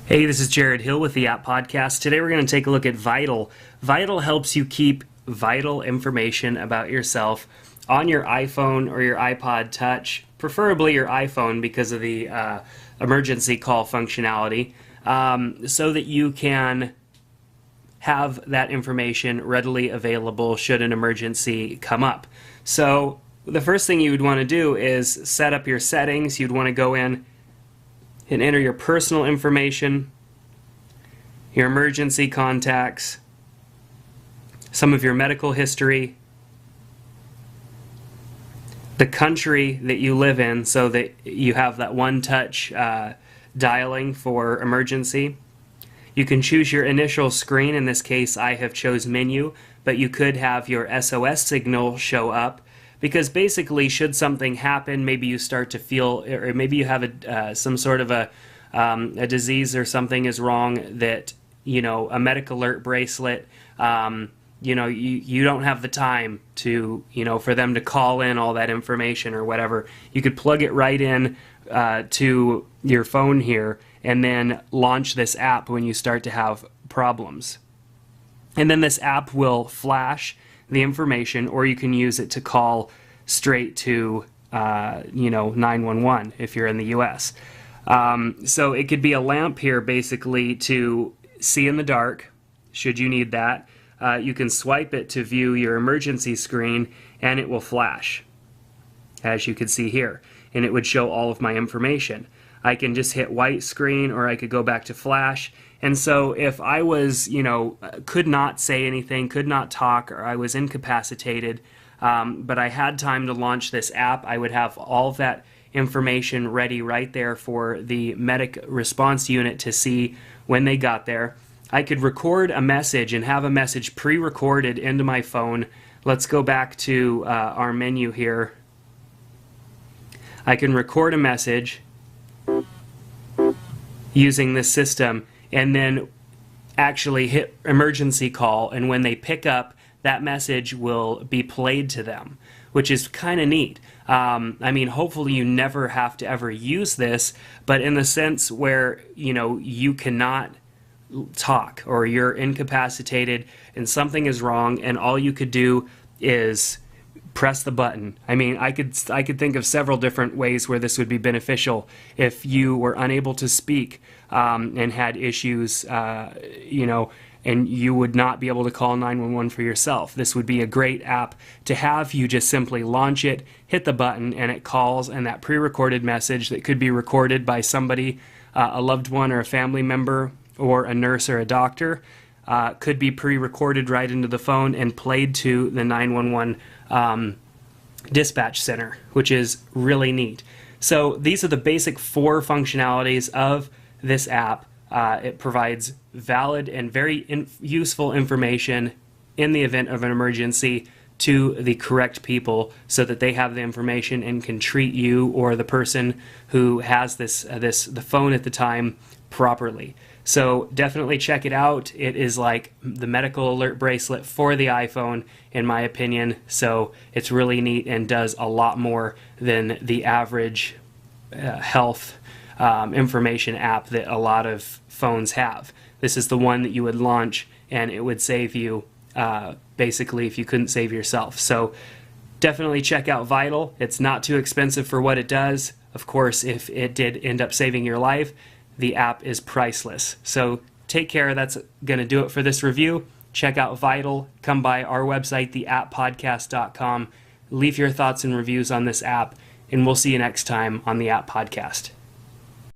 Hey, this is Jared Hill with the App Podcast. Today we're going to take a look at Vital. Vital helps you keep vital information about yourself on your iPhone or your iPod Touch, preferably your iPhone because of the emergency call functionality, so that you can have that information readily available should an emergency come up. So the first thing you would want to do is set up your settings. You'd want to go in and enter your personal information, your emergency contacts, some of your medical history, the country that you live in so that you have that one-touch dialing for emergency. You can choose your initial screen. In this case, I have chose menu, but you could have your SOS signal show up, because basically, should something happen, maybe you start to feel, or maybe you have some sort of a disease or something is wrong, that, you know, a medical alert bracelet, you know, you don't have the time to, you know, for them to call in all that information or whatever. You could plug it right in to your phone here and then launch this app when you start to have problems. And then this app will flash the information, or you can use it to call straight to, you know, 911 if you're in the US. So it could be a lamp here, basically, to see in the dark, should you need that. You can swipe it to view your emergency screen, and it will flash, as you can see here, and it would show all of my information. I can just hit white screen, or I could go back to flash. And so if I was, you know, could not say anything, could not talk, or I was incapacitated, but I had time to launch this app, I would have all of that information ready right there for the medic response unit to see when they got there. I could record a message and have a message pre-recorded into my phone. Let's go back to our menu here. I can record a message using this system and then actually hit emergency call, and when they pick up, that message will be played to them, which is kind of neat. I mean, hopefully you never have to ever use this, but in the sense where, you know, you cannot talk or you're incapacitated and something is wrong and all you could do is press the button. I mean, I could think of several different ways where this would be beneficial if you were unable to speak and had issues, you know, and you would not be able to call 911 for yourself. This would be a great app to have. You just simply launch it, hit the button, and it calls, and that pre-recorded message that could be recorded by somebody, a loved one or a family member or a nurse or a doctor, could be pre-recorded right into the phone and played to the 911 dispatch center, which is really neat. So these are the basic 4 functionalities of this app. It provides valid and very useful information in the event of an emergency to the correct people so that they have the information and can treat you or the person who has the phone at the time properly. So definitely check it out. It is like the medical alert bracelet for the iPhone, in my opinion. So it's really neat and does a lot more than the average health information app that a lot of phones have. This is the one that you would launch, and it would save you basically if you couldn't save yourself. So definitely check out Vital. It's not too expensive for what it does. Of course, if it did end up saving your life, the app is priceless. So take care. That's going to do it for this review. Check out Vital. Come by our website, theapppodcast.com. Leave your thoughts and reviews on this app, and we'll see you next time on the App Podcast.